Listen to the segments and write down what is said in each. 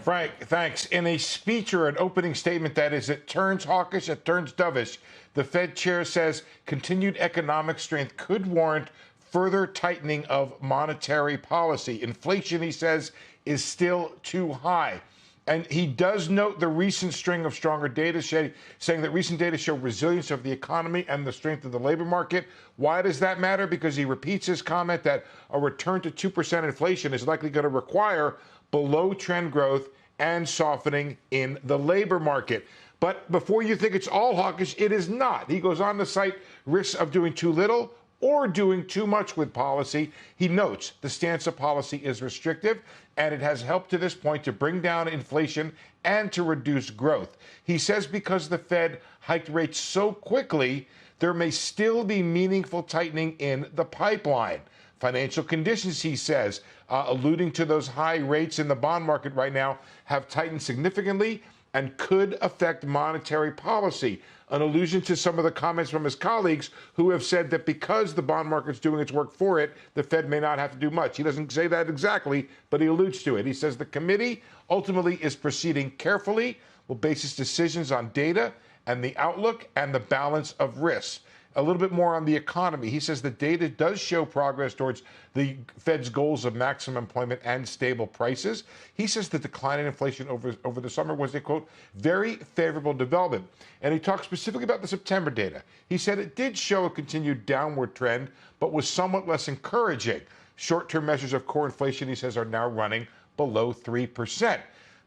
Frank, thanks. In a speech or an opening statement, that is, it turns hawkish, it turns dovish. The Fed chair says continued economic strength could warrant further tightening of monetary policy. Inflation, he says, is still too high. And he does note the recent string of stronger data, saying that recent data show resilience of the economy and the strength of the labor market. Why does that matter? Because he repeats his comment that a return to 2% inflation is likely going to require below-trend growth and softening in the labor market. But before you think it's all hawkish, it is not. He goes on to cite risks of doing too little or doing too much with policy. He notes the stance of policy is restrictive, and it has helped to this point to bring down inflation and to reduce growth. He says because the Fed hiked rates so quickly, there may still be meaningful tightening in the pipeline. Financial conditions, he says, alluding to those high rates in the bond market right now, have tightened significantly and could affect monetary policy. An allusion to some of the comments from his colleagues who have said that because the bond market's doing its work for it, the Fed may not have to do much. He doesn't say that exactly, but he alludes to it. He says the committee ultimately is proceeding carefully, will base its decisions on data and the outlook and the balance of risks. A little bit more on the economy. He says the data does show progress towards the Fed's goals of maximum employment and stable prices. He says the decline in inflation over the summer was a, quote, very favorable development. And he talks specifically about the September data. He said it did show a continued downward trend, but was somewhat less encouraging. Short-term measures of core inflation, he says, are now running below 3%.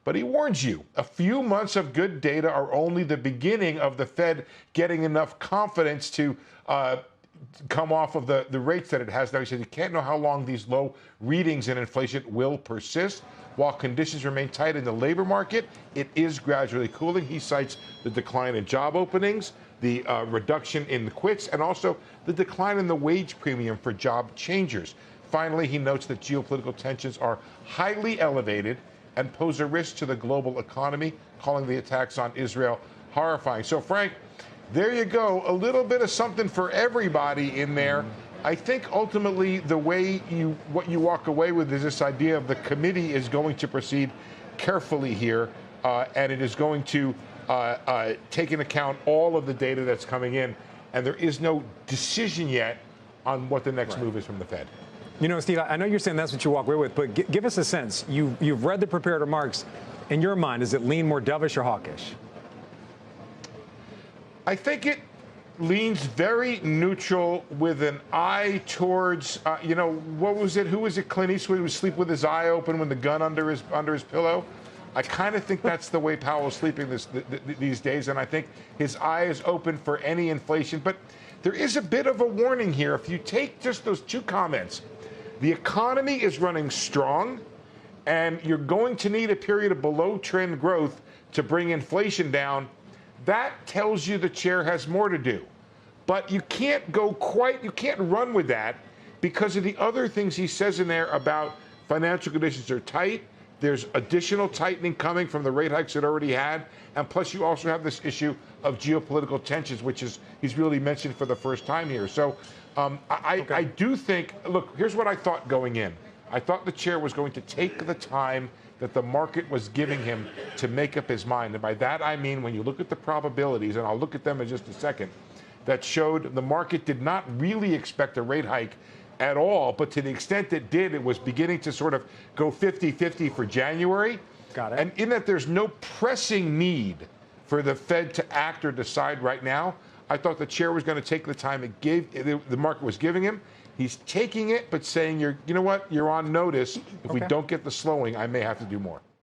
But he warns you, a few months of good data are only the beginning of the Fed getting enough confidence to come off of the rates that it has now. He said you can't know how long these low readings in inflation will persist. While conditions remain tight in the labor market, it is gradually cooling. He cites the decline in job openings, the reduction in the quits, and also the decline in the wage premium for job changers. Finally, he notes that geopolitical tensions are highly elevated and pose a risk to the global economy, calling the attacks on Israel horrifying. So, Frank, there you go. A little bit of something for everybody in there. I think ultimately what you walk away with is this idea of the committee is going to proceed carefully here, and it is going to take into account all of the data that's coming in, and there is no decision yet on what the next move is from the Fed. You know, Steve, I know you're saying that's what you walk away with, but give us a sense. You've read the prepared remarks. In your mind, does it lean more dovish or hawkish? I think it leans very neutral with an eye towards, what was it? Who was it? Clint Eastwood would sleep with his eye open with the gun under his pillow. I kind of think that's the way Powell's sleeping these days, and I think his eye is open for any inflation. But there is a bit of a warning here. If you take just those two comments, the economy is running strong, and you're going to need a period of below-trend growth to bring inflation down. That tells you the chair has more to do. But you can't you can't run with that because of the other things he says in there about financial conditions are tight. There's additional tightening coming from the rate hikes it already had. And plus, you also have this issue of geopolitical tensions, which he's really mentioned for the first time here. So I do think, look, here's what I thought going in. I thought the chair was going to take the time that the market was giving him to make up his mind. And by that, I mean, when you look at the probabilities, and I'll look at them in just a second, that showed the market did not really expect a rate hike at all, but to the extent it did, it was beginning to sort of go 50-50 for January. Got it. And in that there's no pressing need for the Fed to act or decide right now, I thought the chair was going to take the time the market was giving him. He's taking it, but saying, you know what, you're on notice. If we don't get the slowing, I may have to do more.